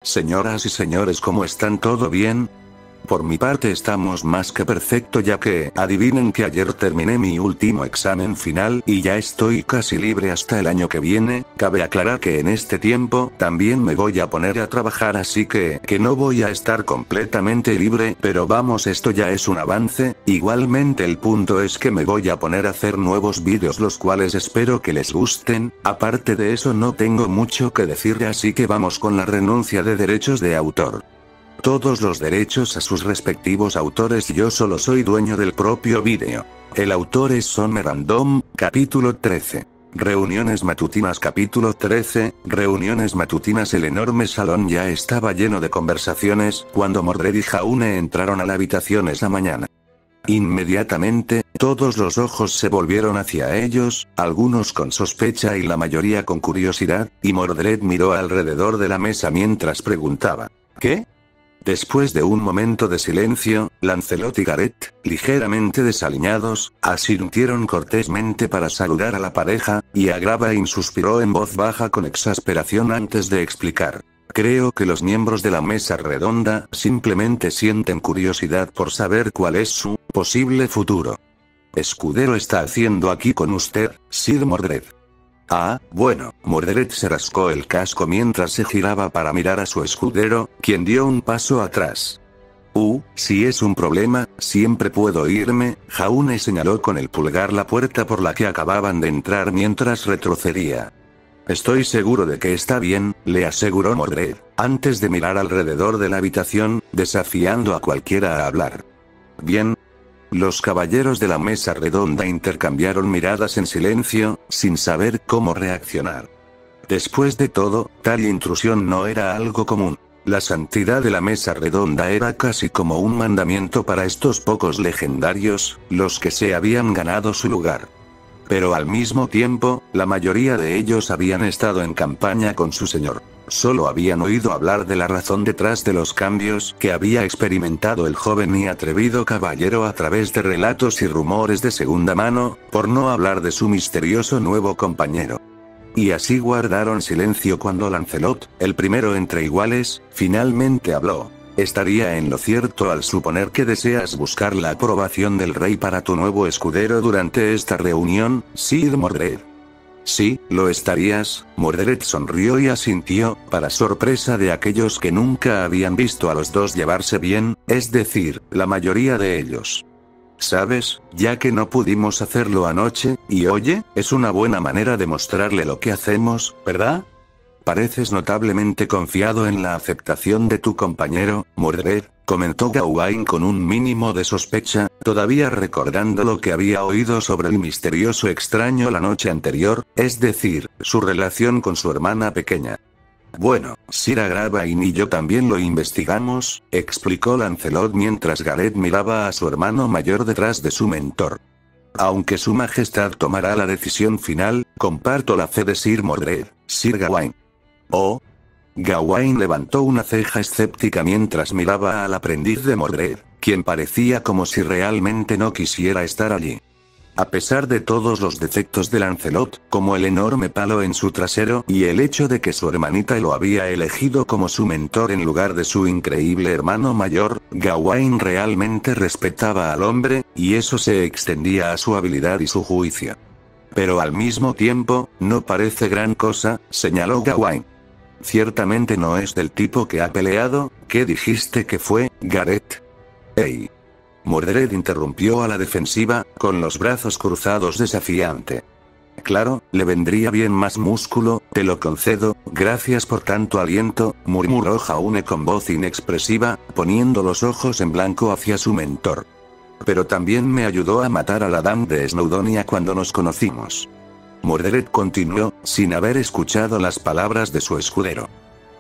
Señoras y señores, ¿cómo están? ¿Todo bien? Por mi parte estamos más que perfecto, ya que, adivinen que ayer terminé mi último examen final y ya estoy casi libre hasta el año que viene. Cabe aclarar que en este tiempo también me voy a poner a trabajar, así que no voy a estar completamente libre, pero vamos, esto ya es un avance. Igualmente el punto es que me voy a poner a hacer nuevos vídeos, los cuales espero que les gusten. Aparte de eso no tengo mucho que decir, así que vamos con la renuncia de derechos de autor. Todos los derechos a sus respectivos autores, yo solo soy dueño del propio vídeo. El autor es Summer Random, capítulo 13. Reuniones matutinas. Capítulo 13, reuniones matutinas. El enorme salón ya estaba lleno de conversaciones, cuando Mordred y Jaune entraron a la habitación esa mañana. Inmediatamente, todos los ojos se volvieron hacia ellos, algunos con sospecha y la mayoría con curiosidad, y Mordred miró alrededor de la mesa mientras preguntaba: ¿qué? Después de un momento de silencio, Lancelot y Gareth, ligeramente desaliñados, asintieron cortésmente para saludar a la pareja, y Agravain suspiró en voz baja con exasperación antes de explicar: creo que los miembros de la mesa redonda simplemente sienten curiosidad por saber cuál es su posible futuro. ¿Escudero está haciendo aquí con usted, Sir Mordred? Ah, bueno. Mordred se rascó el casco mientras se giraba para mirar a su escudero, quien dio un paso atrás. Si es un problema, siempre puedo irme. Jaune señaló con el pulgar la puerta por la que acababan de entrar mientras retrocedía. Estoy seguro de que está bien, le aseguró Mordred, antes de mirar alrededor de la habitación, desafiando a cualquiera a hablar. Bien. Los caballeros de la mesa redonda intercambiaron miradas en silencio, sin saber cómo reaccionar. Después de todo, tal intrusión no era algo común. La santidad de la mesa redonda era casi como un mandamiento para estos pocos legendarios, los que se habían ganado su lugar. Pero al mismo tiempo, la mayoría de ellos habían estado en campaña con su señor. Solo habían oído hablar de la razón detrás de los cambios que había experimentado el joven y atrevido caballero a través de relatos y rumores de segunda mano, por no hablar de su misterioso nuevo compañero. Y así guardaron silencio cuando Lancelot, el primero entre iguales, finalmente habló. Estaría en lo cierto al suponer que deseas buscar la aprobación del rey para tu nuevo escudero durante esta reunión, Sir Mordred. Sí, lo estarías. Mordred sonrió y asintió, para sorpresa de aquellos que nunca habían visto a los dos llevarse bien, es decir, la mayoría de ellos. ¿Sabes? Ya que no pudimos hacerlo anoche, y oye, es una buena manera de mostrarle lo que hacemos, ¿verdad? Pareces notablemente confiado en la aceptación de tu compañero, Mordred, comentó Gawain con un mínimo de sospecha, todavía recordando lo que había oído sobre el misterioso extraño la noche anterior, es decir, su relación con su hermana pequeña. Bueno, Sir Agravain y yo también lo investigamos, explicó Lancelot mientras Gareth miraba a su hermano mayor detrás de su mentor. Aunque su majestad tomará la decisión final, comparto la fe de Sir Mordred, Sir Gawain. Oh. Gawain levantó una ceja escéptica mientras miraba al aprendiz de Mordred, quien parecía como si realmente no quisiera estar allí. A pesar de todos los defectos de Lancelot, como el enorme palo en su trasero y el hecho de que su hermanita lo había elegido como su mentor en lugar de su increíble hermano mayor, Gawain realmente respetaba al hombre, y eso se extendía a su habilidad y su juicio. Pero al mismo tiempo, no parece gran cosa, señaló Gawain. Ciertamente no es del tipo que ha peleado. ¿Qué dijiste que fue, Gareth? ¡Ey! Mordred interrumpió a la defensiva, con los brazos cruzados desafiante. Claro, le vendría bien más músculo, te lo concedo, gracias por tanto aliento, murmuró Jaune con voz inexpresiva, poniendo los ojos en blanco hacia su mentor. Pero también me ayudó a matar a la dama de Snowdonia cuando nos conocimos. Mordred continuó, sin haber escuchado las palabras de su escudero.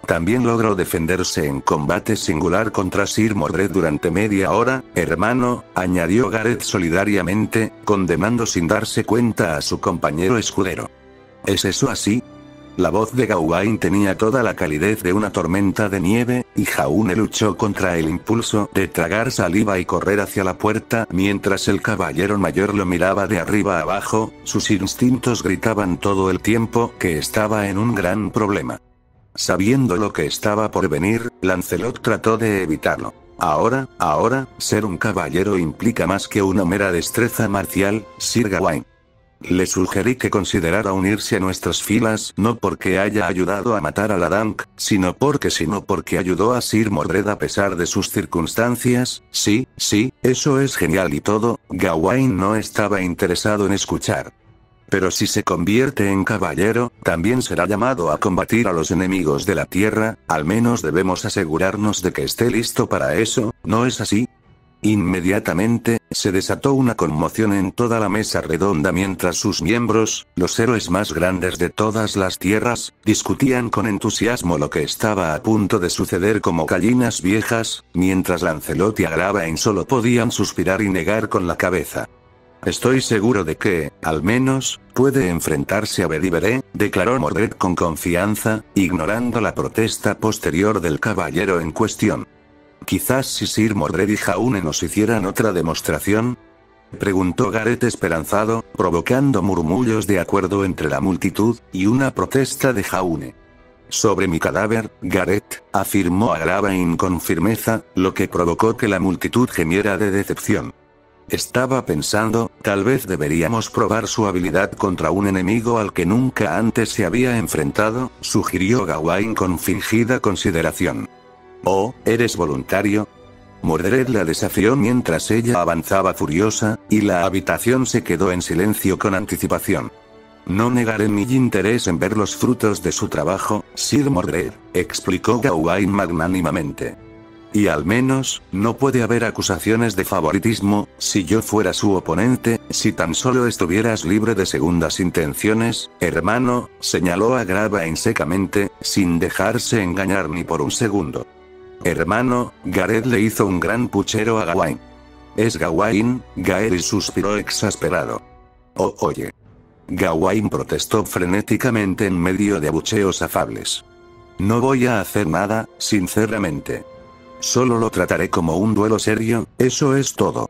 También logró defenderse en combate singular contra Sir Mordred durante media hora, hermano, añadió Gareth solidariamente, condenando sin darse cuenta a su compañero escudero. ¿Es eso así? La voz de Gawain tenía toda la calidez de una tormenta de nieve, y Jaune luchó contra el impulso de tragar saliva y correr hacia la puerta mientras el caballero mayor lo miraba de arriba abajo. Sus instintos gritaban todo el tiempo que estaba en un gran problema. Sabiendo lo que estaba por venir, Lancelot trató de evitarlo. Ahora, ser un caballero implica más que una mera destreza marcial, Sir Gawain. Le sugerí que considerara unirse a nuestras filas, no porque haya ayudado a matar a la Dunk, sino porque ayudó a Sir Mordred a pesar de sus circunstancias. Sí, eso es genial y todo. Gawain no estaba interesado en escuchar. Pero si se convierte en caballero, también será llamado a combatir a los enemigos de la tierra, al menos debemos asegurarnos de que esté listo para eso, ¿no es así? Inmediatamente, se desató una conmoción en toda la mesa redonda mientras sus miembros, los héroes más grandes de todas las tierras, discutían con entusiasmo lo que estaba a punto de suceder como gallinas viejas, mientras Lancelot y Agravain solo podían suspirar y negar con la cabeza. Estoy seguro de que, al menos, puede enfrentarse a Bedivere, declaró Mordred con confianza, ignorando la protesta posterior del caballero en cuestión. Quizás si Sir Mordred y Jaune nos hicieran otra demostración, preguntó Gareth esperanzado, provocando murmullos de acuerdo entre la multitud, y una protesta de Jaune. Sobre mi cadáver, Gareth, afirmó Agravain con firmeza, lo que provocó que la multitud gemiera de decepción. Estaba pensando, tal vez deberíamos probar su habilidad contra un enemigo al que nunca antes se había enfrentado, sugirió Gawain con fingida consideración. Oh, ¿eres voluntario? Mordred la desafió mientras ella avanzaba furiosa, y la habitación se quedó en silencio con anticipación. No negaré mi interés en ver los frutos de su trabajo, Sir Mordred, explicó Gawain magnánimamente. Y al menos, no puede haber acusaciones de favoritismo, si yo fuera su oponente, si tan solo estuvieras libre de segundas intenciones, hermano, señaló Agravain secamente, sin dejarse engañar ni por un segundo. Hermano, Gareth le hizo un gran puchero a Gawain. Es Gawain, Gaerys suspiró exasperado. Oh, oye. Gawain protestó frenéticamente en medio de abucheos afables. No voy a hacer nada, sinceramente. Solo lo trataré como un duelo serio, eso es todo.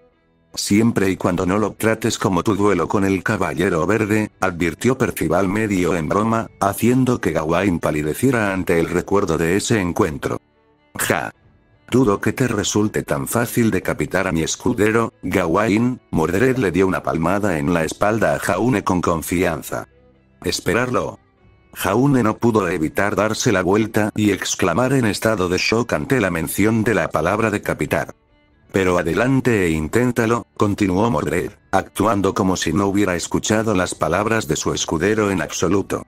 Siempre y cuando no lo trates como tu duelo con el Caballero Verde, advirtió Percival medio en broma, haciendo que Gawain palideciera ante el recuerdo de ese encuentro. Ja. Dudo que te resulte tan fácil decapitar a mi escudero, Gawain. Mordred le dio una palmada en la espalda a Jaune con confianza. Esperarlo. Jaune no pudo evitar darse la vuelta y exclamar en estado de shock ante la mención de la palabra decapitar. Pero adelante e inténtalo, continuó Mordred, actuando como si no hubiera escuchado las palabras de su escudero en absoluto.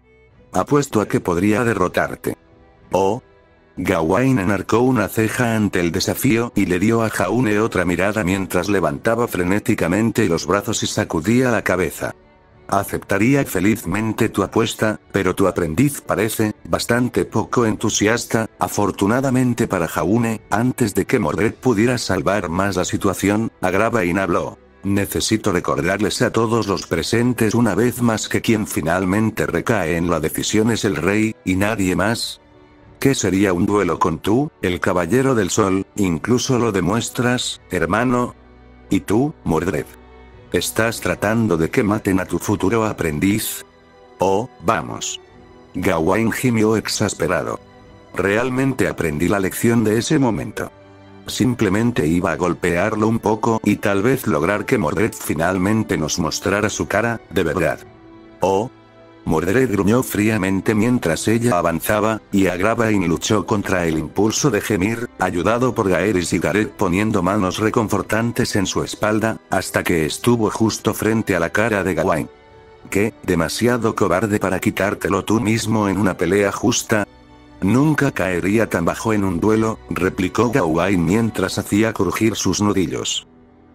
Apuesto a que podría derrotarte. Oh. Gawain enarcó una ceja ante el desafío y le dio a Jaune otra mirada mientras levantaba frenéticamente los brazos y sacudía la cabeza. Aceptaría felizmente tu apuesta, pero tu aprendiz parece bastante poco entusiasta. Afortunadamente para Jaune, antes de que Mordred pudiera salvar más la situación, Agravain habló. Necesito recordarles a todos los presentes una vez más que quien finalmente recae en la decisión es el rey, y nadie más. ¿Qué sería un duelo con tú, el Caballero del Sol? Incluso lo demuestras, hermano. ¿Y tú, Mordred? ¿Estás tratando de que maten a tu futuro aprendiz? Oh, vamos. Gawain gimió exasperado. Realmente aprendí la lección de ese momento. Simplemente iba a golpearlo un poco y tal vez lograr que Mordred finalmente nos mostrara su cara, de verdad. Oh. Mordred gruñó fríamente mientras ella avanzaba, y Agravain luchó contra el impulso de gemir, ayudado por Gaerys y Gareth poniendo manos reconfortantes en su espalda, hasta que estuvo justo frente a la cara de Gawain. ¿Qué? ¿Demasiado cobarde para quitártelo tú mismo en una pelea justa? Nunca caería tan bajo en un duelo, replicó Gawain mientras hacía crujir sus nudillos.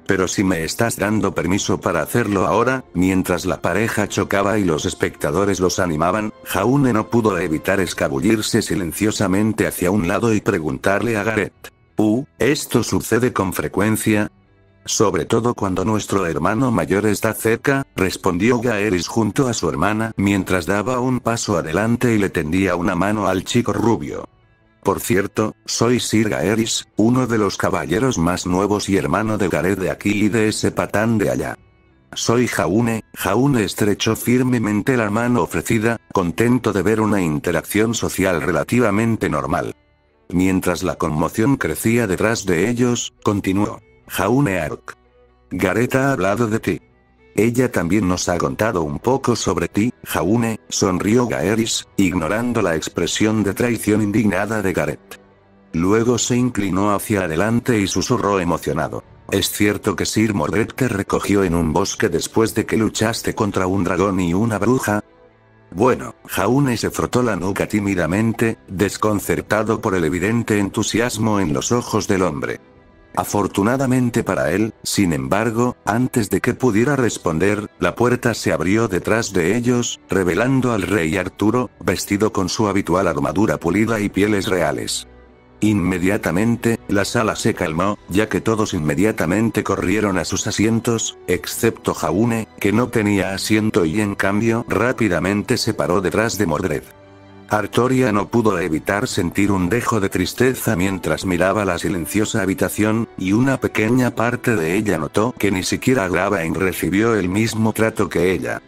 Pero si me estás dando permiso para hacerlo ahora, mientras la pareja chocaba y los espectadores los animaban, Jaune no pudo evitar escabullirse silenciosamente hacia un lado y preguntarle a Gareth. ¿Esto sucede con frecuencia? Sobre todo cuando nuestro hermano mayor está cerca, respondió Gaerys junto a su hermana mientras daba un paso adelante y le tendía una mano al chico rubio. Por cierto, soy Sir Gaerys, uno de los caballeros más nuevos y hermano de Gareth de aquí y de ese patán de allá. Soy Jaune. Jaune estrechó firmemente la mano ofrecida, contento de ver una interacción social relativamente normal. Mientras la conmoción crecía detrás de ellos, continuó. Jaune Ark. Gareth ha hablado de ti. Ella también nos ha contado un poco sobre ti, Jaune, sonrió Gaeris, ignorando la expresión de traición indignada de Gareth. Luego se inclinó hacia adelante y susurró emocionado. ¿Es cierto que Sir Mordred te recogió en un bosque después de que luchaste contra un dragón y una bruja? Bueno, Jaune se frotó la nuca tímidamente, desconcertado por el evidente entusiasmo en los ojos del hombre. Afortunadamente para él, sin embargo, antes de que pudiera responder, la puerta se abrió detrás de ellos, revelando al rey Arturo, vestido con su habitual armadura pulida y pieles reales. Inmediatamente, la sala se calmó, ya que todos inmediatamente corrieron a sus asientos, excepto Jaune, que no tenía asiento y en cambio rápidamente se paró detrás de Mordred. Artoria no pudo evitar sentir un dejo de tristeza mientras miraba la silenciosa habitación, y una pequeña parte de ella notó que ni siquiera Gravain recibió el mismo trato que ella.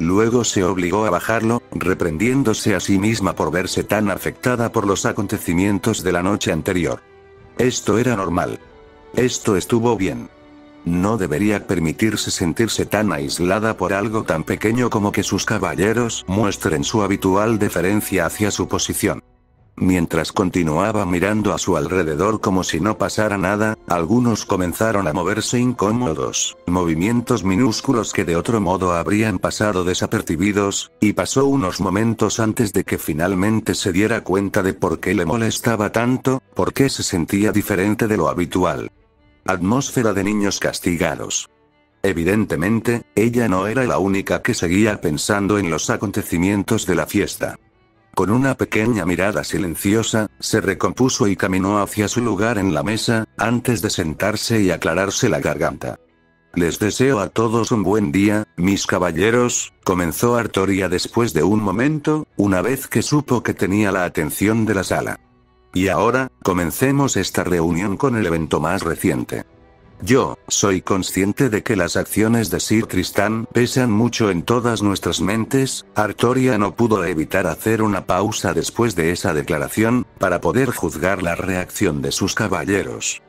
Luego se obligó a bajarlo, reprendiéndose a sí misma por verse tan afectada por los acontecimientos de la noche anterior. Esto era normal. Esto estuvo bien. No debería permitirse sentirse tan aislada por algo tan pequeño como que sus caballeros muestren su habitual deferencia hacia su posición. Mientras continuaba mirando a su alrededor como si no pasara nada, algunos comenzaron a moverse incómodos, movimientos minúsculos que de otro modo habrían pasado desapercibidos, y pasó unos momentos antes de que finalmente se diera cuenta de por qué le molestaba tanto, por qué se sentía diferente de lo habitual. Atmósfera de niños castigados. Evidentemente, ella no era la única que seguía pensando en los acontecimientos de la fiesta. Con una pequeña mirada silenciosa, se recompuso y caminó hacia su lugar en la mesa, antes de sentarse y aclararse la garganta. Les deseo a todos un buen día, mis caballeros, comenzó Artoria después de un momento, una vez que supo que tenía la atención de la sala. Y ahora, comencemos esta reunión con el evento más reciente. Yo, soy consciente de que las acciones de Sir Tristán pesan mucho en todas nuestras mentes. Artoria no pudo evitar hacer una pausa después de esa declaración, para poder juzgar la reacción de sus caballeros.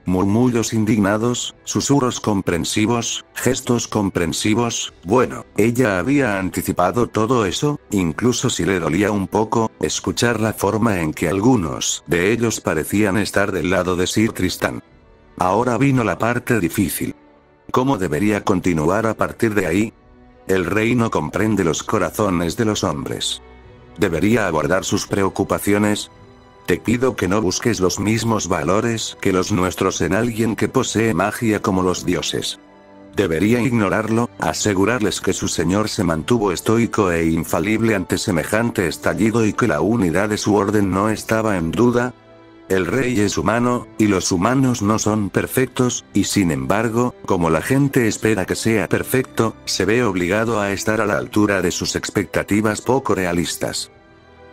Murmullos indignados, susurros comprensivos, gestos comprensivos. Bueno, ella había anticipado todo eso, incluso si le dolía un poco escuchar la forma en que algunos de ellos parecían estar del lado de Sir Tristán. Ahora vino la parte difícil. ¿Cómo debería continuar a partir de ahí? El rey no comprende los corazones de los hombres. ¿Debería abordar sus preocupaciones? Te pido que no busques los mismos valores que los nuestros en alguien que posee magia como los dioses. Debería ignorarlo, asegurarles que su señor se mantuvo estoico e infalible ante semejante estallido y que la unidad de su orden no estaba en duda. El rey es humano, y los humanos no son perfectos, y sin embargo, como la gente espera que sea perfecto, se ve obligado a estar a la altura de sus expectativas poco realistas.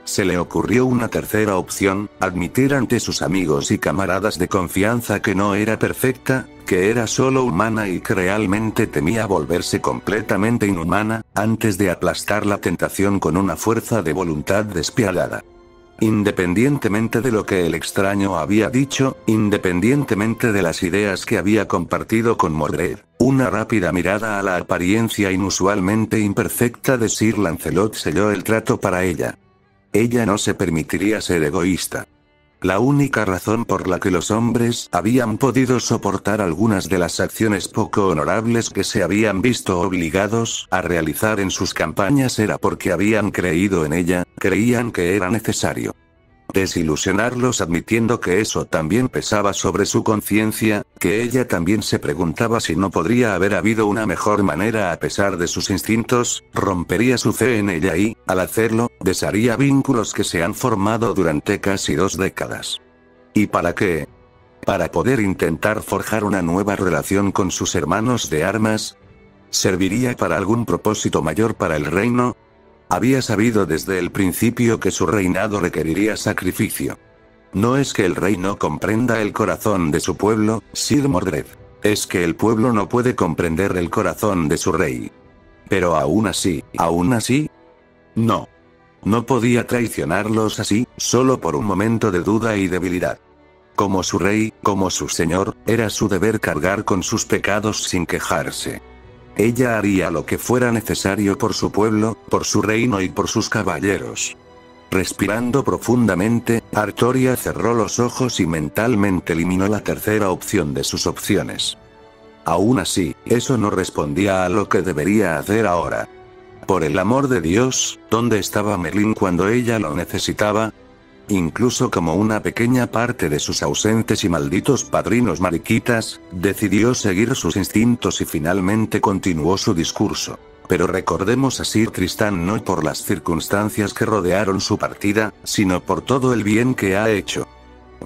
Se le ocurrió una tercera opción, admitir ante sus amigos y camaradas de confianza que no era perfecta, que era solo humana y que realmente temía volverse completamente inhumana, antes de aplastar la tentación con una fuerza de voluntad despiadada. Independientemente de lo que el extraño había dicho, independientemente de las ideas que había compartido con Mordred, una rápida mirada a la apariencia inusualmente imperfecta de Sir Lancelot selló el trato para ella. Ella no se permitiría ser egoísta. La única razón por la que los hombres habían podido soportar algunas de las acciones poco honorables que se habían visto obligados a realizar en sus campañas era porque habían creído en ella, creían que era necesario desilusionarlos admitiendo que eso también pesaba sobre su conciencia, que ella también se preguntaba si no podría haber habido una mejor manera a pesar de sus instintos, rompería su fe en ella y, al hacerlo, desharía vínculos que se han formado durante casi 2 décadas. ¿Y para qué? Para poder intentar forjar una nueva relación con sus hermanos de armas. ¿Serviría para algún propósito mayor para el reino? Había sabido desde el principio que su reinado requeriría sacrificio. No es que el rey no comprenda el corazón de su pueblo, Sir Mordred. Es que el pueblo no puede comprender el corazón de su rey. Pero aún así, no. No podía traicionarlos así, solo por un momento de duda y debilidad. Como su rey, como su señor, era su deber cargar con sus pecados sin quejarse. Ella haría lo que fuera necesario por su pueblo, por su reino y por sus caballeros. Respirando profundamente, Artoria cerró los ojos y mentalmente eliminó la tercera opción de sus opciones. Aún así, eso no respondía a lo que debería hacer ahora. Por el amor de Dios, ¿dónde estaba Merlín cuando ella lo necesitaba? Incluso como una pequeña parte de sus ausentes y malditos padrinos mariquitas, decidió seguir sus instintos y finalmente continuó su discurso. Pero recordemos a Sir Tristán no por las circunstancias que rodearon su partida, sino por todo el bien que ha hecho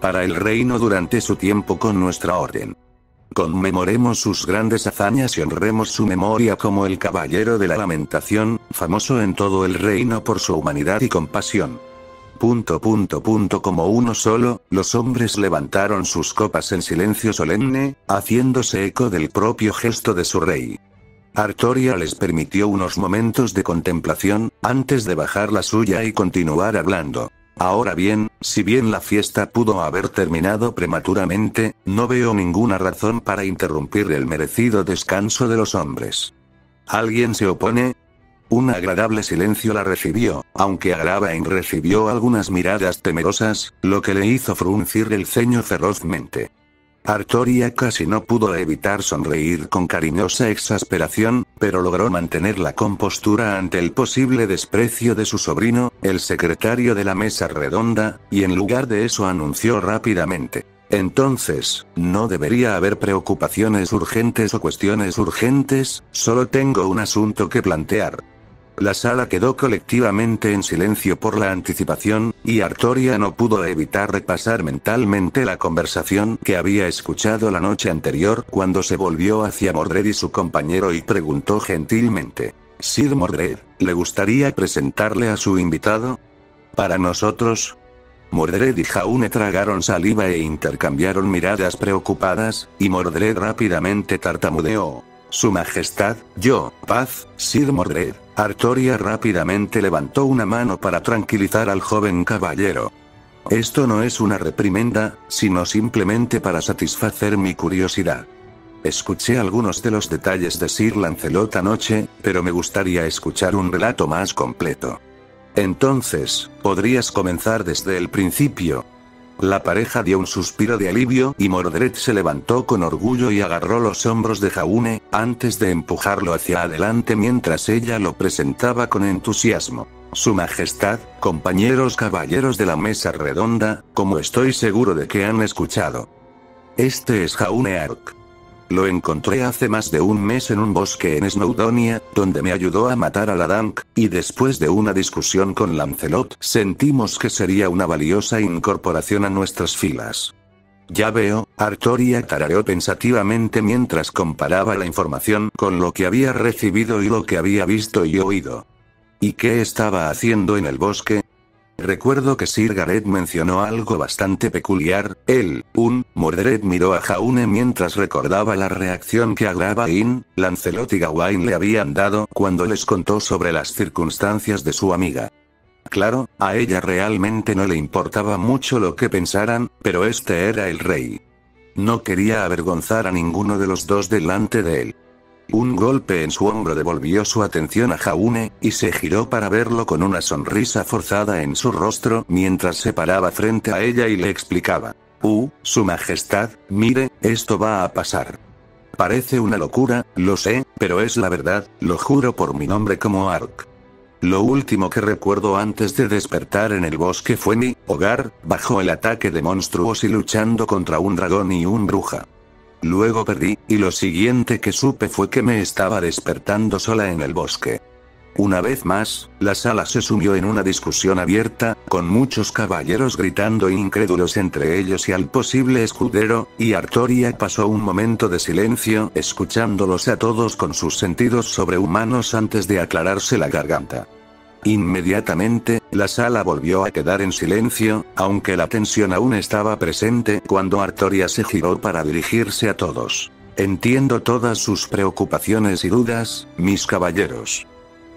para el reino durante su tiempo con nuestra orden. Conmemoremos sus grandes hazañas y honremos su memoria como el Caballero de la Lamentación, famoso en todo el reino por su humanidad y compasión. Como uno solo, los hombres levantaron sus copas en silencio solemne, haciéndose eco del propio gesto de su rey. Artoria les permitió unos momentos de contemplación, antes de bajar la suya y continuar hablando. Ahora bien, si bien la fiesta pudo haber terminado prematuramente, no veo ninguna razón para interrumpir el merecido descanso de los hombres. ¿Alguien se opone? Un agradable silencio la recibió, aunque Agravain recibió algunas miradas temerosas, lo que le hizo fruncir el ceño ferozmente. Artoria casi no pudo evitar sonreír con cariñosa exasperación, pero logró mantener la compostura ante el posible desprecio de su sobrino, el secretario de la mesa redonda, y en lugar de eso anunció rápidamente: entonces, no debería haber preocupaciones urgentes o cuestiones urgentes, solo tengo un asunto que plantear. La sala quedó colectivamente en silencio por la anticipación, y Artoria no pudo evitar repasar mentalmente la conversación que había escuchado la noche anterior cuando se volvió hacia Mordred y su compañero y preguntó gentilmente: Sir Mordred, ¿le gustaría presentarle a su invitado? Para nosotros. Mordred y Jaune tragaron saliva e intercambiaron miradas preocupadas, y Mordred rápidamente tartamudeó: Su Majestad, yo, paz, Sir Mordred. Artoria rápidamente levantó una mano para tranquilizar al joven caballero. Esto no es una reprimenda, sino simplemente para satisfacer mi curiosidad. Escuché algunos de los detalles de Sir Lancelot anoche, pero me gustaría escuchar un relato más completo. Entonces, ¿podrías comenzar desde el principio? La pareja dio un suspiro de alivio y Mordred se levantó con orgullo y agarró los hombros de Jaune, antes de empujarlo hacia adelante mientras ella lo presentaba con entusiasmo. Su Majestad, compañeros caballeros de la mesa redonda, como estoy seguro de que han escuchado. Este es Jaune Ark. Lo encontré hace más de un mes en un bosque en Snowdonia, donde me ayudó a matar a la Dank, y después de una discusión con Lancelot, sentimos que sería una valiosa incorporación a nuestras filas. Ya veo, Artoria tarareó pensativamente mientras comparaba la información con lo que había recibido y lo que había visto y oído. ¿Y qué estaba haciendo en el bosque? Recuerdo que Sir Gareth mencionó algo bastante peculiar. Mordred miró a Jaune mientras recordaba la reacción que Agravain, Lancelot y Gawain le habían dado cuando les contó sobre las circunstancias de su amiga. Claro, a ella realmente no le importaba mucho lo que pensaran, pero este era el rey. No quería avergonzar a ninguno de los dos delante de él. Un golpe en su hombro devolvió su atención a Jaune, y se giró para verlo con una sonrisa forzada en su rostro mientras se paraba frente a ella y le explicaba: Su Majestad, mire, esto va a pasar. Parece una locura, lo sé, pero es la verdad, lo juro por mi nombre como Ark. Lo último que recuerdo antes de despertar en el bosque fue mi hogar, bajo el ataque de monstruos y luchando contra un dragón y un bruja. Luego perdí, y lo siguiente que supe fue que me estaba despertando sola en el bosque. Una vez más, la sala se sumió en una discusión abierta, con muchos caballeros gritando incrédulos entre ellos y al posible escudero, y Artoria pasó un momento de silencio escuchándolos a todos con sus sentidos sobrehumanos antes de aclararse la garganta. Inmediatamente, la sala volvió a quedar en silencio, aunque la tensión aún estaba presente cuando Artoria se giró para dirigirse a todos. Entiendo todas sus preocupaciones y dudas, mis caballeros.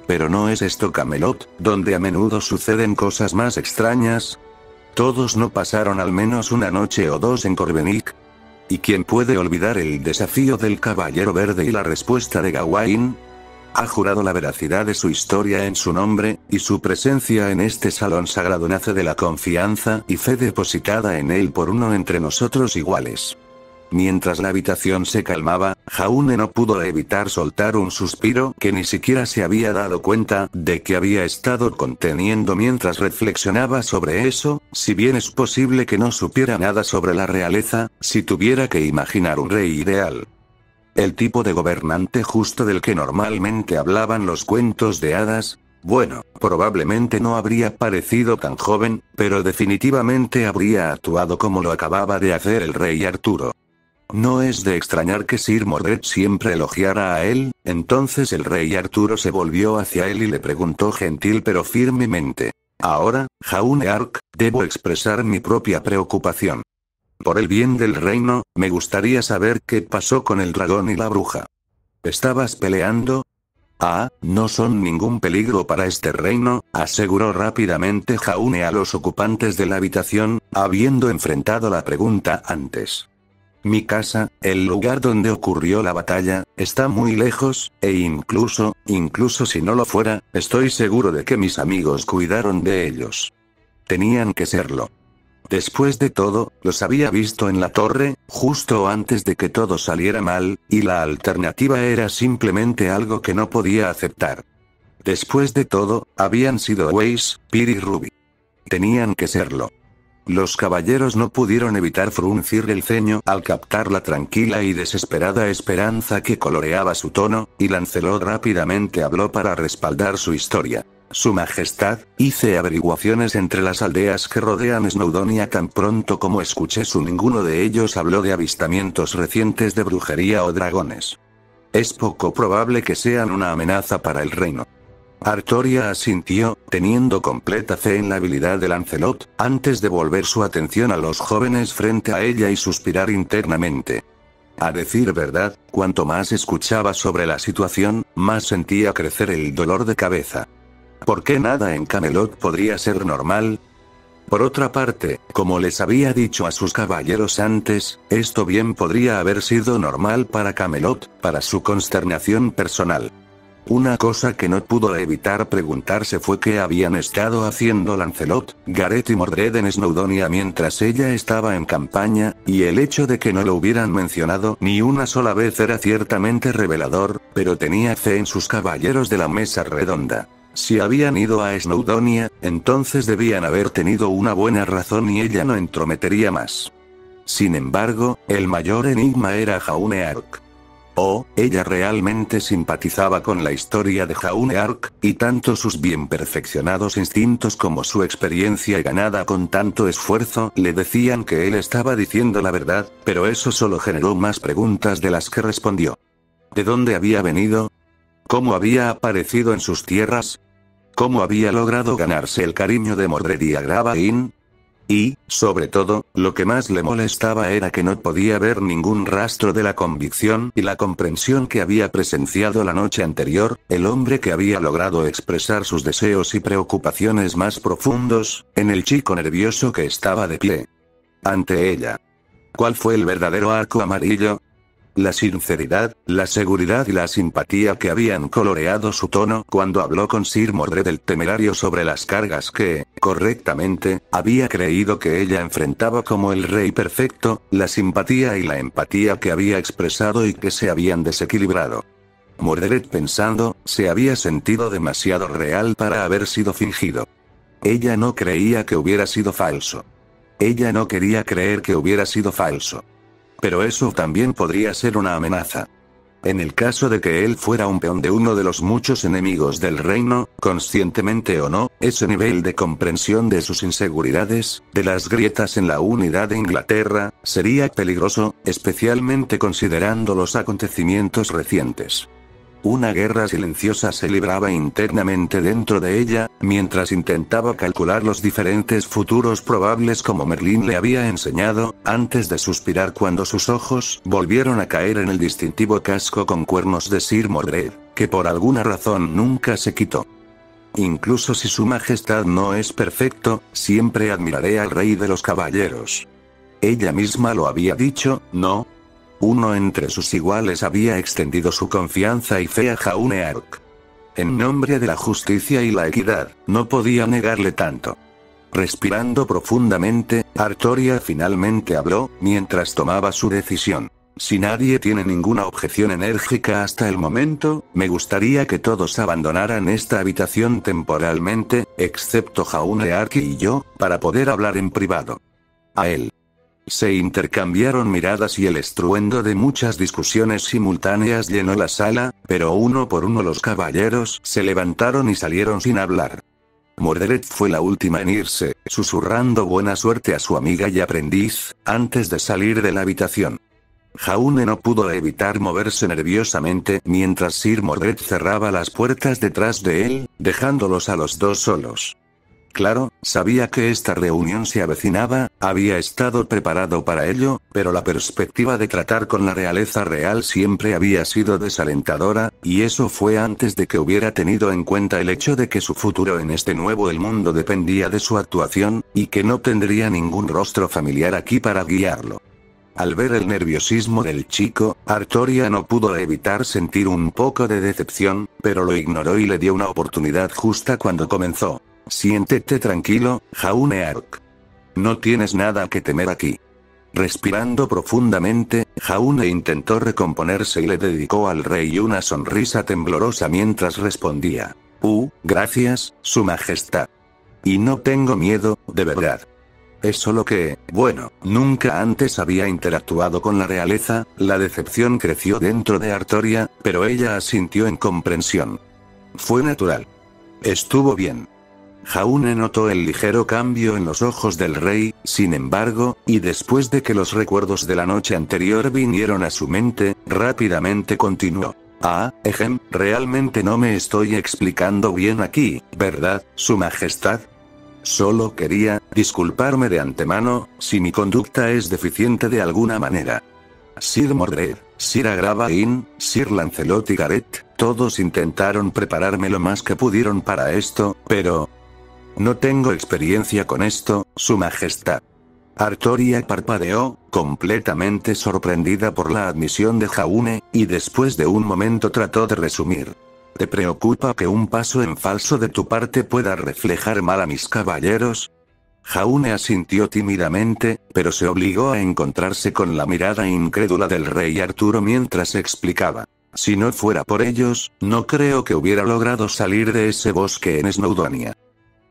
Pero ¿no es esto Camelot, donde a menudo suceden cosas más extrañas? ¿Todos no pasaron al menos una noche o dos en Corbenic? ¿Y quién puede olvidar el desafío del Caballero Verde y la respuesta de Gawain? Ha jurado la veracidad de su historia en su nombre, y su presencia en este salón sagrado nace de la confianza y fe depositada en él por uno entre nosotros iguales. Mientras la habitación se calmaba, Jaune no pudo evitar soltar un suspiro que ni siquiera se había dado cuenta de que había estado conteniendo mientras reflexionaba sobre eso. Si bien es posible que no supiera nada sobre la realeza, si tuviera que imaginar un rey ideal. El tipo de gobernante justo del que normalmente hablaban los cuentos de hadas. Bueno, probablemente no habría parecido tan joven, pero definitivamente habría actuado como lo acababa de hacer el rey Arturo. No es de extrañar que Sir Mordred siempre elogiara a él. Entonces el rey Arturo se volvió hacia él y le preguntó gentil pero firmemente. Ahora, Jaune Arc, debo expresar mi propia preocupación. Por el bien del reino, me gustaría saber qué pasó con el dragón y la bruja. ¿Estabas peleando? Ah, no son ningún peligro para este reino, aseguró rápidamente Jaune a los ocupantes de la habitación, habiendo enfrentado la pregunta antes. Mi casa, el lugar donde ocurrió la batalla, está muy lejos, e incluso si no lo fuera, estoy seguro de que mis amigos cuidaron de ellos. Tenían que serlo. Después de todo, los había visto en la torre, justo antes de que todo saliera mal, y la alternativa era simplemente algo que no podía aceptar. Después de todo, habían sido Weiss, Pyr y Ruby. Tenían que serlo. Los caballeros no pudieron evitar fruncir el ceño al captar la tranquila y desesperada esperanza que coloreaba su tono, y Lancelot rápidamente habló para respaldar su historia. Su Majestad, hice averiguaciones entre las aldeas que rodean Snowdonia tan pronto como escuché ninguno de ellos habló de avistamientos recientes de brujería o dragones. Es poco probable que sean una amenaza para el reino. Artoria asintió, teniendo completa fe en la habilidad de Lancelot, antes de volver su atención a los jóvenes frente a ella y suspirar internamente. A decir verdad, cuanto más escuchaba sobre la situación, más sentía crecer el dolor de cabeza. ¿Por qué nada en Camelot podría ser normal? Por otra parte, como les había dicho a sus caballeros antes, esto bien podría haber sido normal para Camelot, para su consternación personal. Una cosa que no pudo evitar preguntarse fue qué habían estado haciendo Lancelot, Gareth y Mordred en Snowdonia mientras ella estaba en campaña, y el hecho de que no lo hubieran mencionado ni una sola vez era ciertamente revelador, pero tenía fe en sus caballeros de la mesa redonda. Si habían ido a Snowdonia, entonces debían haber tenido una buena razón y ella no entrometería más. Sin embargo, el mayor enigma era Jaune Arc. Oh, ella realmente simpatizaba con la historia de Jaune Arc, y tanto sus bien perfeccionados instintos como su experiencia ganada con tanto esfuerzo le decían que él estaba diciendo la verdad, pero eso solo generó más preguntas de las que respondió. ¿De dónde había venido? ¿Cómo había aparecido en sus tierras? ¿Cómo había logrado ganarse el cariño de Mordred y Agravain? Y, sobre todo, lo que más le molestaba era que no podía ver ningún rastro de la convicción y la comprensión que había presenciado la noche anterior, el hombre que había logrado expresar sus deseos y preocupaciones más profundos, en el chico nervioso que estaba de pie ante ella. ¿Cuál fue el verdadero arco amarillo? La sinceridad, la seguridad y la simpatía que habían coloreado su tono cuando habló con Sir Mordred el Temerario sobre las cargas que, correctamente, había creído que ella enfrentaba como el rey perfecto, la simpatía y la empatía que había expresado y que se habían desequilibrado. Mordred pensando, se había sentido demasiado real para haber sido fingido. Ella no creía que hubiera sido falso. Ella no quería creer que hubiera sido falso. Pero eso también podría ser una amenaza. En el caso de que él fuera un peón de uno de los muchos enemigos del reino, conscientemente o no, ese nivel de comprensión de sus inseguridades, de las grietas en la unidad de Inglaterra, sería peligroso, especialmente considerando los acontecimientos recientes. Una guerra silenciosa se libraba internamente dentro de ella, mientras intentaba calcular los diferentes futuros probables como Merlín le había enseñado, antes de suspirar cuando sus ojos volvieron a caer en el distintivo casco con cuernos de Sir Mordred, que por alguna razón nunca se quitó. Incluso si su majestad no es perfecto, siempre admiraré al rey de los caballeros. Ella misma lo había dicho, ¿no? Uno entre sus iguales había extendido su confianza y fe a Jaune Ark. En nombre de la justicia y la equidad, no podía negarle tanto. Respirando profundamente, Artoria finalmente habló, mientras tomaba su decisión. Si nadie tiene ninguna objeción enérgica hasta el momento, me gustaría que todos abandonaran esta habitación temporalmente, excepto Jaune Ark y yo, para poder hablar en privado. A él. Se intercambiaron miradas y el estruendo de muchas discusiones simultáneas llenó la sala, pero uno por uno los caballeros se levantaron y salieron sin hablar. Mordred fue la última en irse, susurrando buena suerte a su amiga y aprendiz, antes de salir de la habitación. Jaune no pudo evitar moverse nerviosamente mientras Sir Mordred cerraba las puertas detrás de él, dejándolos a los dos solos. Claro, sabía que esta reunión se avecinaba, había estado preparado para ello, pero la perspectiva de tratar con la realeza real siempre había sido desalentadora, y eso fue antes de que hubiera tenido en cuenta el hecho de que su futuro en este nuevo el mundo dependía de su actuación, y que no tendría ningún rostro familiar aquí para guiarlo. Al ver el nerviosismo del chico, Artoria no pudo evitar sentir un poco de decepción, pero lo ignoró y le dio una oportunidad justa cuando comenzó. Siéntete tranquilo, Jaune Ark. No tienes nada que temer aquí. Respirando profundamente, Jaune intentó recomponerse y le dedicó al rey una sonrisa temblorosa mientras respondía. Gracias, su majestad. Y no tengo miedo, de verdad. Es solo que, bueno, nunca antes había interactuado con la realeza. La decepción creció dentro de Artoria, pero ella asintió en comprensión. Fue natural. Estuvo bien. Jaune notó el ligero cambio en los ojos del rey, sin embargo, y después de que los recuerdos de la noche anterior vinieron a su mente, rápidamente continuó. Realmente no me estoy explicando bien aquí, ¿verdad, su majestad? Solo quería disculparme de antemano si mi conducta es deficiente de alguna manera. Sir Mordred, Sir Agravain, Sir Lancelot y Gareth, todos intentaron prepararme lo más que pudieron para esto, pero no tengo experiencia con esto, su majestad. Artoria parpadeó, completamente sorprendida por la admisión de Jaune, y después de un momento trató de resumir. ¿Te preocupa que un paso en falso de tu parte pueda reflejar mal a mis caballeros? Jaune asintió tímidamente, pero se obligó a encontrarse con la mirada incrédula del rey Arturo mientras explicaba. Si no fuera por ellos, no creo que hubiera logrado salir de ese bosque en Snowdonia.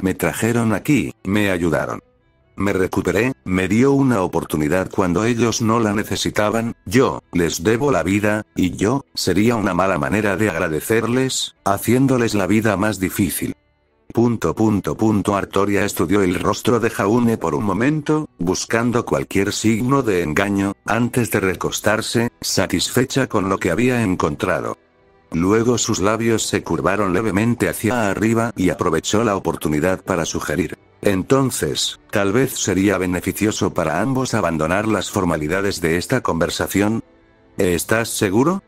Me trajeron aquí, me ayudaron. Me recuperé, me dio una oportunidad cuando ellos no la necesitaban, yo les debo la vida, y sería una mala manera de agradecerles, haciéndoles la vida más difícil. Artoria estudió el rostro de Jaune por un momento, buscando cualquier signo de engaño, antes de recostarse, satisfecha con lo que había encontrado. Luego sus labios se curvaron levemente hacia arriba y aprovechó la oportunidad para sugerir. Entonces, tal vez sería beneficioso para ambos abandonar las formalidades de esta conversación. ¿Estás seguro?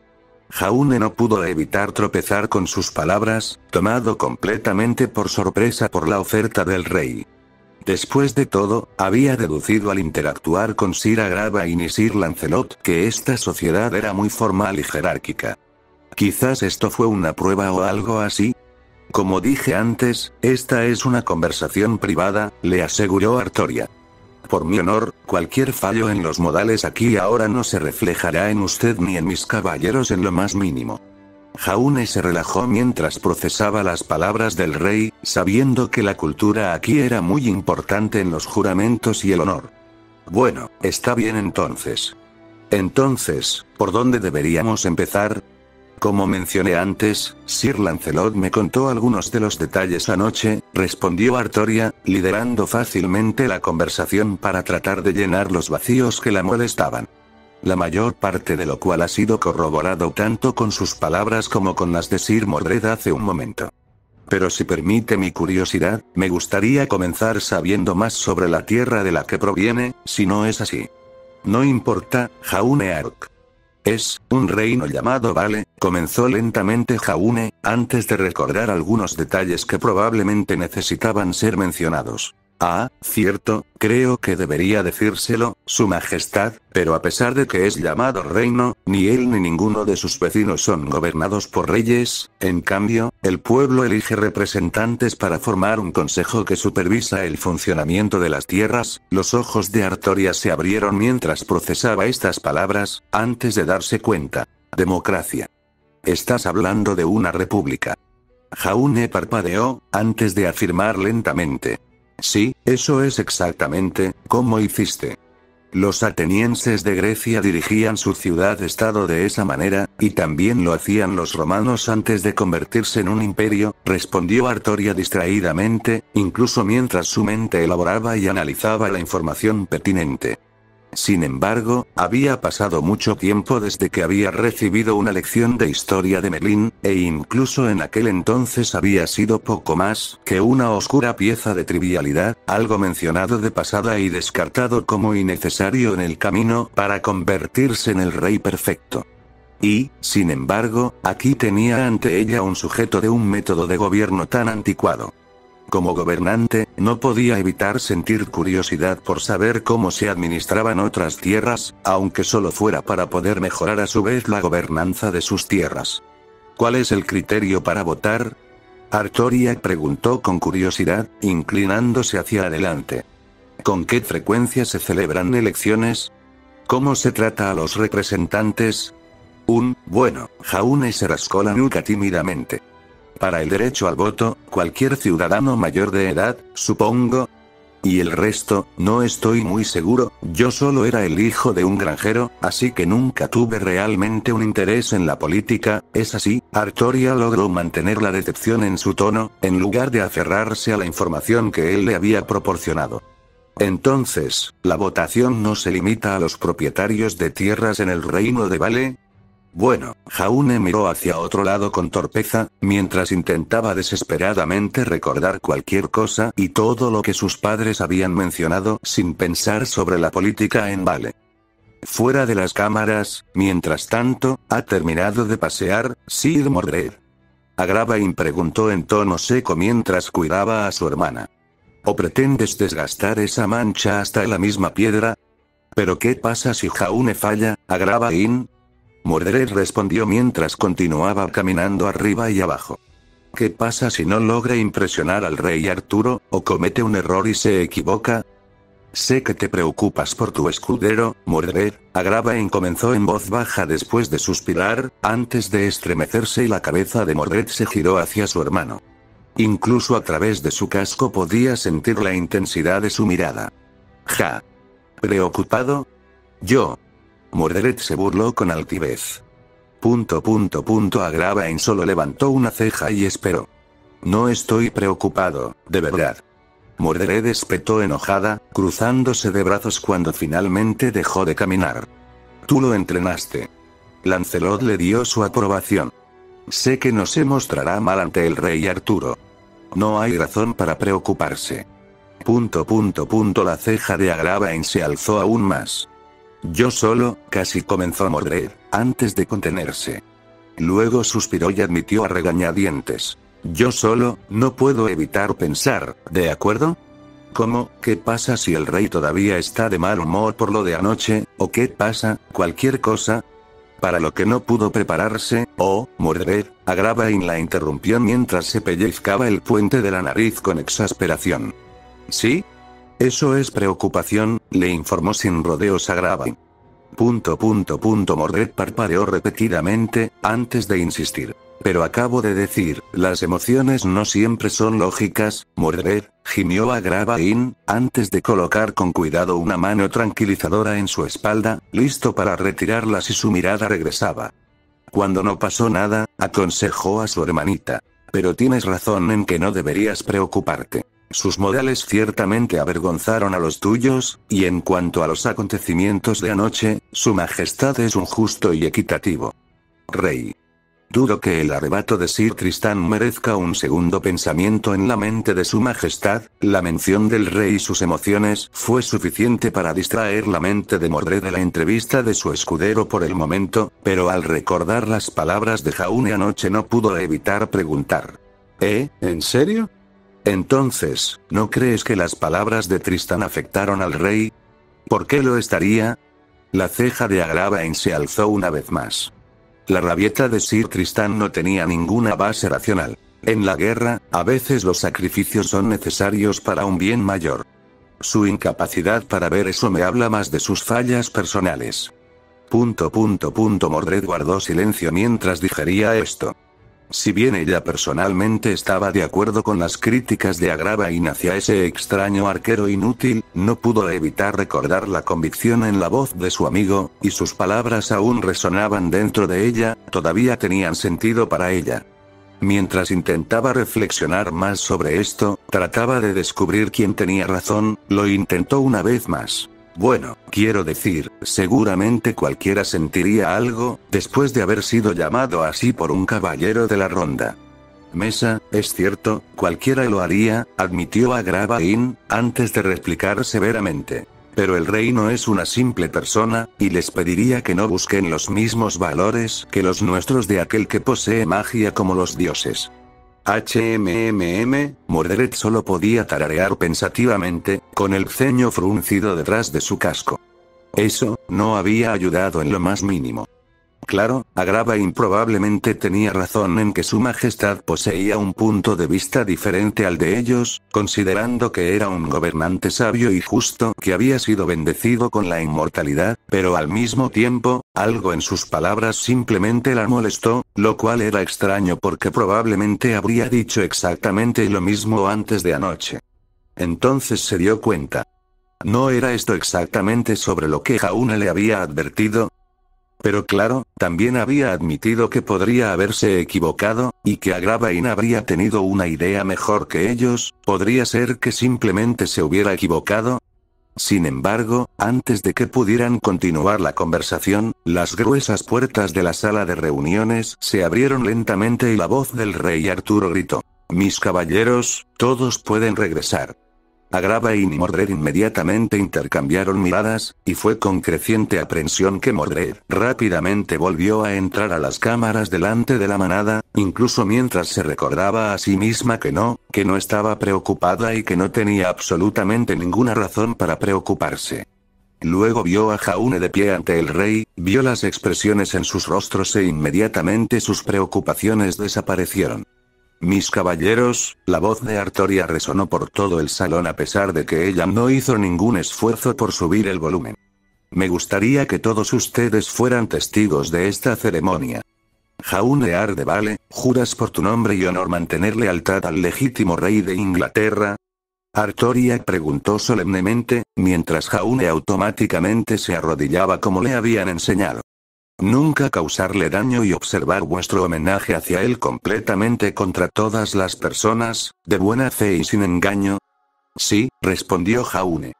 Jaune no pudo evitar tropezar con sus palabras, tomado completamente por sorpresa por la oferta del rey. Después de todo, había deducido al interactuar con Sir Agravain y Sir Lancelot que esta sociedad era muy formal y jerárquica. Quizás esto fue una prueba o algo así. Como dije antes, esta es una conversación privada, le aseguró Artoria. Por mi honor, cualquier fallo en los modales aquí y ahora no se reflejará en usted ni en mis caballeros en lo más mínimo. Jaune se relajó mientras procesaba las palabras del rey, sabiendo que la cultura aquí era muy importante en los juramentos y el honor. Bueno, está bien entonces. Entonces, ¿por dónde deberíamos empezar? Como mencioné antes, Sir Lancelot me contó algunos de los detalles anoche, respondió Artoria, liderando fácilmente la conversación para tratar de llenar los vacíos que la molestaban. la mayor parte de lo cual ha sido corroborado tanto con sus palabras como con las de Sir Mordred hace un momento. Pero si permite mi curiosidad, me gustaría comenzar sabiendo más sobre la tierra de la que proviene, si no es así. No importa, Jaune Ark. Es un reino llamado Vale, comenzó lentamente Jaune, antes de recordar algunos detalles que probablemente necesitaban ser mencionados. Ah, cierto, creo que debería decírselo, Su Majestad, pero a pesar de que es llamado reino, ni él ni ninguno de sus vecinos son gobernados por reyes, en cambio, el pueblo elige representantes para formar un consejo que supervisa el funcionamiento de las tierras. Los ojos de Artoria se abrieron mientras procesaba estas palabras, antes de darse cuenta. Democracia. Estás hablando de una república. Jaune parpadeó, antes de afirmar lentamente. Sí, eso es exactamente, ¿cómo hiciste? Los atenienses de Grecia dirigían su ciudad-estado de esa manera, y también lo hacían los romanos antes de convertirse en un imperio, respondió Artoria distraídamente, incluso mientras su mente elaboraba y analizaba la información pertinente. Sin embargo, había pasado mucho tiempo desde que había recibido una lección de historia de Merlín, e incluso en aquel entonces había sido poco más que una oscura pieza de trivialidad, algo mencionado de pasada y descartado como innecesario en el camino para convertirse en el rey perfecto. Y, sin embargo, aquí tenía ante ella un sujeto de un método de gobierno tan anticuado. Como gobernante, no podía evitar sentir curiosidad por saber cómo se administraban otras tierras, aunque solo fuera para poder mejorar a su vez la gobernanza de sus tierras. ¿Cuál es el criterio para votar? Artoria preguntó con curiosidad, inclinándose hacia adelante. ¿Con qué frecuencia se celebran elecciones? ¿Cómo se trata a los representantes? Bueno, Jaune se rascó la nuca tímidamente. Para el derecho al voto, cualquier ciudadano mayor de edad, supongo. Y el resto, no estoy muy seguro, yo solo era el hijo de un granjero, así que nunca tuve realmente un interés en la política, ¿es así? Artoria logró mantener la decepción en su tono, en lugar de aferrarse a la información que él le había proporcionado. Entonces, ¿la votación no se limita a los propietarios de tierras en el reino de Vale? Bueno, Jaune miró hacia otro lado con torpeza, mientras intentaba desesperadamente recordar cualquier cosa y todo lo que sus padres habían mencionado sin pensar sobre la política en Vale. Fuera de las cámaras, mientras tanto, ¿ha terminado de pasear, Sir Mordred? Agravain preguntó en tono seco mientras cuidaba a su hermana. ¿O pretendes desgastar esa mancha hasta la misma piedra? ¿Pero qué pasa si Jaune falla, Agravain? Mordred respondió mientras continuaba caminando arriba y abajo. ¿Qué pasa si no logra impresionar al rey Arturo, o comete un error y se equivoca? Sé que te preocupas por tu escudero, Mordred, Agravain comenzó en voz baja después de suspirar, antes de estremecerse y la cabeza de Mordred se giró hacia su hermano. Incluso a través de su casco podía sentir la intensidad de su mirada. Ja. ¿Preocupado? Yo. Mordred se burló con altivez. Agravain solo levantó una ceja y esperó. No estoy preocupado, de verdad. Mordred espetó enojada, cruzándose de brazos cuando finalmente dejó de caminar. Tú lo entrenaste. Lancelot le dio su aprobación. Sé que no se mostrará mal ante el rey Arturo. No hay razón para preocuparse. La ceja de Agravain se alzó aún más. Yo solo, casi comenzó Mordred, antes de contenerse. Luego suspiró y admitió a regañadientes. Yo solo, no puedo evitar pensar, ¿de acuerdo? ¿Cómo? ¿Qué pasa si el rey todavía está de mal humor por lo de anoche? ¿O qué pasa? ¿Cualquier cosa? Para lo que no pudo prepararse, Mordred, Agravain la interrumpió mientras se pellizcaba el puente de la nariz con exasperación. ¿Sí? Eso es preocupación, le informó sin rodeos Agravain. Mordred parpadeó repetidamente, antes de insistir. Pero acabo de decir, las emociones no siempre son lógicas, Mordred, gimió Agravain, antes de colocar con cuidado una mano tranquilizadora en su espalda, listo para retirarla si su mirada regresaba. Cuando no pasó nada, aconsejó a su hermanita. Pero tienes razón en que no deberías preocuparte. Sus modales ciertamente avergonzaron a los tuyos, y en cuanto a los acontecimientos de anoche, su majestad es un justo y equitativo rey. Dudo que el arrebato de Sir Tristán merezca un segundo pensamiento en la mente de su majestad. La mención del rey y sus emociones fue suficiente para distraer la mente de Mordred de la entrevista de su escudero por el momento, pero al recordar las palabras de Jaune anoche no pudo evitar preguntar. ¿En serio? Entonces, ¿no crees que las palabras de Tristán afectaron al rey? ¿Por qué lo estaría? La ceja de Agravain se alzó una vez más. La rabieta de Sir Tristán no tenía ninguna base racional. En la guerra, a veces los sacrificios son necesarios para un bien mayor. Su incapacidad para ver eso me habla más de sus fallas personales. Mordred guardó silencio mientras digería esto. Si bien ella personalmente estaba de acuerdo con las críticas de Agravain hacia ese extraño arquero inútil, no pudo evitar recordar la convicción en la voz de su amigo, y sus palabras aún resonaban dentro de ella, todavía tenían sentido para ella. Mientras intentaba reflexionar más sobre esto, trataba de descubrir quién tenía razón, lo intentó una vez más. Bueno, quiero decir, seguramente cualquiera sentiría algo, después de haber sido llamado así por un caballero de la ronda. Mesa, es cierto, cualquiera lo haría, admitió Agravain, antes de replicar severamente. Pero el rey no es una simple persona, y les pediría que no busquen los mismos valores que los nuestros de aquel que posee magia como los dioses. Mordred solo podía tararear pensativamente, con el ceño fruncido detrás de su casco. Eso no había ayudado en lo más mínimo. Claro, Agravain probablemente tenía razón en que su majestad poseía un punto de vista diferente al de ellos, considerando que era un gobernante sabio y justo que había sido bendecido con la inmortalidad, pero al mismo tiempo, algo en sus palabras simplemente la molestó, lo cual era extraño porque probablemente habría dicho exactamente lo mismo antes de anoche. Entonces se dio cuenta. ¿No era esto exactamente sobre lo que Jaune le había advertido? Pero claro, también había admitido que podría haberse equivocado, y que Agravain habría tenido una idea mejor que ellos. ¿Podría ser que simplemente se hubiera equivocado? Sin embargo, antes de que pudieran continuar la conversación, las gruesas puertas de la sala de reuniones se abrieron lentamente y la voz del rey Arturo gritó: «Mis caballeros, todos pueden regresar». Agravain y Mordred inmediatamente intercambiaron miradas, y fue con creciente aprensión que Mordred rápidamente volvió a entrar a las cámaras delante de la manada, incluso mientras se recordaba a sí misma que no estaba preocupada y que no tenía absolutamente ninguna razón para preocuparse. Luego vio a Jaune de pie ante el rey, vio las expresiones en sus rostros e inmediatamente sus preocupaciones desaparecieron. «Mis caballeros», la voz de Artoria resonó por todo el salón a pesar de que ella no hizo ningún esfuerzo por subir el volumen. «Me gustaría que todos ustedes fueran testigos de esta ceremonia. Jaune Ardevale, ¿juras por tu nombre y honor mantener lealtad al legítimo rey de Inglaterra?». Artoria preguntó solemnemente, mientras Jaune automáticamente se arrodillaba como le habían enseñado. «Nunca causarle daño y observar vuestro homenaje hacia él completamente contra todas las personas, de buena fe y sin engaño». «Sí», respondió Jaune.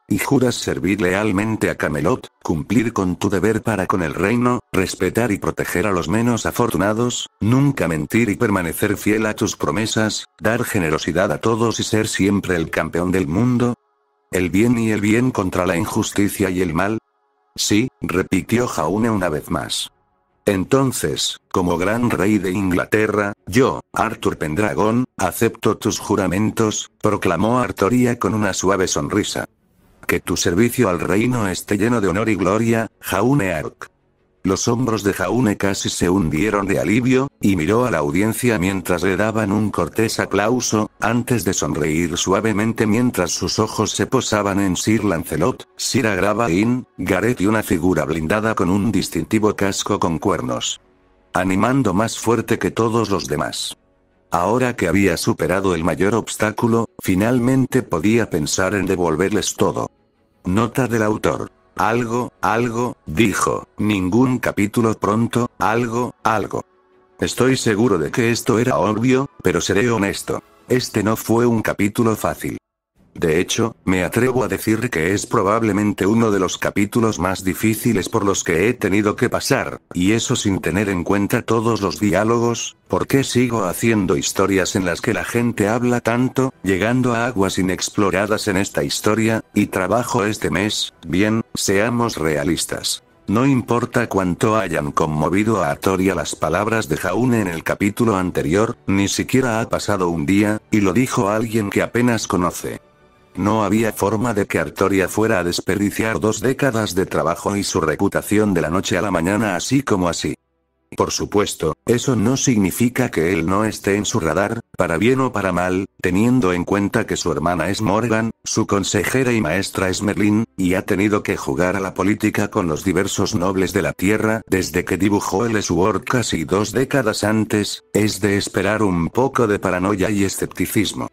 «¿Y juras servir lealmente a Camelot, cumplir con tu deber para con el reino, respetar y proteger a los menos afortunados, nunca mentir y permanecer fiel a tus promesas, dar generosidad a todos y ser siempre el campeón del mundo? ¿El bien y el bien contra la injusticia y el mal?». «Sí», repitió Jaune una vez más. «Entonces, como gran rey de Inglaterra, yo, Arthur Pendragon, acepto tus juramentos», proclamó Artoria con una suave sonrisa. «Que tu servicio al reino esté lleno de honor y gloria, Jaune Ark». Los hombros de Jaune casi se hundieron de alivio, y miró a la audiencia mientras le daban un cortés aplauso, antes de sonreír suavemente mientras sus ojos se posaban en Sir Lancelot, Sir Agravain, Gareth y una figura blindada con un distintivo casco con cuernos. Animando más fuerte que todos los demás. Ahora que había superado el mayor obstáculo, finalmente podía pensar en devolverles todo. Nota del autor. «Algo, dijo, ningún capítulo pronto, algo. Estoy seguro de que esto era obvio, pero seré honesto. Este no fue un capítulo fácil. De hecho, me atrevo a decir que es probablemente uno de los capítulos más difíciles por los que he tenido que pasar, y eso sin tener en cuenta todos los diálogos, porque sigo haciendo historias en las que la gente habla tanto, llegando a aguas inexploradas en esta historia, y trabajo este mes. Bien, seamos realistas. No importa cuánto hayan conmovido a Artoria las palabras de Jaune en el capítulo anterior, ni siquiera ha pasado un día, y lo dijo alguien que apenas conoce. No había forma de que Artoria fuera a desperdiciar 2 décadas de trabajo y su reputación de la noche a la mañana así como así. Por supuesto, eso no significa que él no esté en su radar, para bien o para mal, teniendo en cuenta que su hermana es Morgan, su consejera y maestra es Merlin, y ha tenido que jugar a la política con los diversos nobles de la Tierra desde que dibujó el Sword casi 2 décadas antes. Es de esperar un poco de paranoia y escepticismo.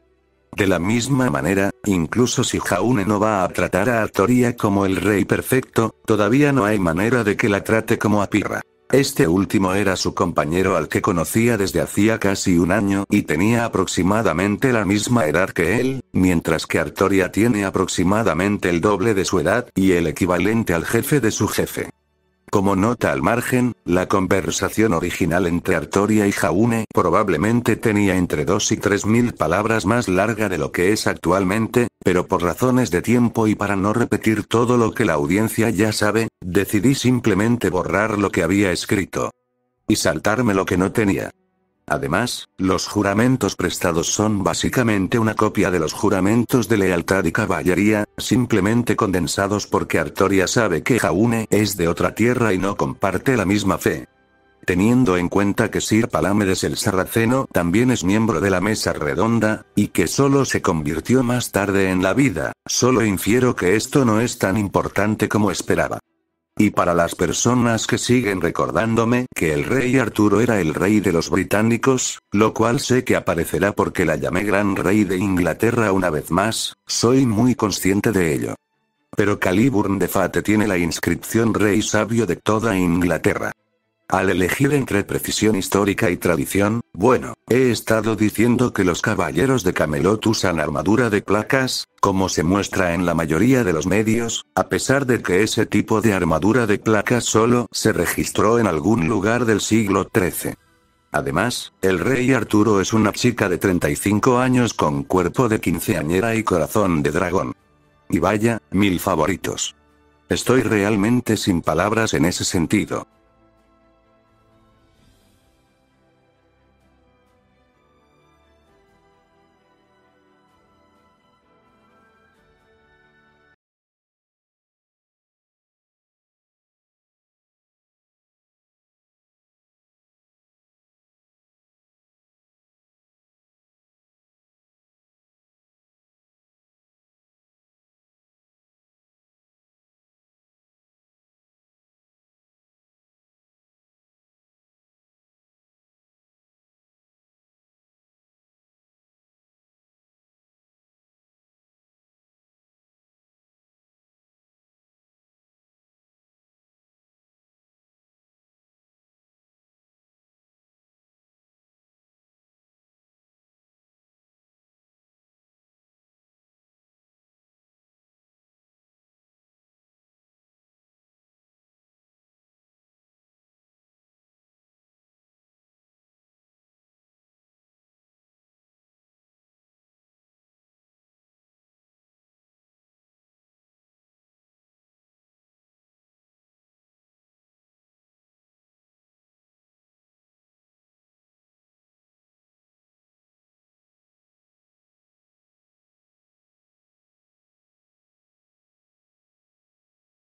De la misma manera, incluso si Jaune no va a tratar a Artoria como el rey perfecto, todavía no hay manera de que la trate como a Pirra. Este último era su compañero al que conocía desde hacía casi un año y tenía aproximadamente la misma edad que él, mientras que Artoria tiene aproximadamente el doble de su edad y el equivalente al jefe de su jefe. Como nota al margen, la conversación original entre Artoria y Jaune probablemente tenía entre 2 y 3.000 palabras más larga de lo que es actualmente, pero por razones de tiempo y para no repetir todo lo que la audiencia ya sabe, decidí simplemente borrar lo que había escrito. Y saltarme lo que no tenía. Además, los juramentos prestados son básicamente una copia de los juramentos de lealtad y caballería, simplemente condensados porque Artoria sabe que Jaune es de otra tierra y no comparte la misma fe. Teniendo en cuenta que Sir Palamedes el Sarraceno también es miembro de la Mesa Redonda, y que solo se convirtió más tarde en la vida, solo infiero que esto no es tan importante como esperaba. Y para las personas que siguen recordándome que el rey Arturo era el rey de los británicos, lo cual sé que aparecerá porque la llamé Gran Rey de Inglaterra una vez más, soy muy consciente de ello. Pero Caliburn de Fate tiene la inscripción Rey Sabio de toda Inglaterra. Al elegir entre precisión histórica y tradición, bueno, he estado diciendo que los caballeros de Camelot usan armadura de placas, como se muestra en la mayoría de los medios, a pesar de que ese tipo de armadura de placas solo se registró en algún lugar del siglo XIII. Además, el rey Arturo es una chica de 35 años con cuerpo de quinceañera y corazón de dragón. Y vaya, 1000 favoritos. Estoy realmente sin palabras en ese sentido.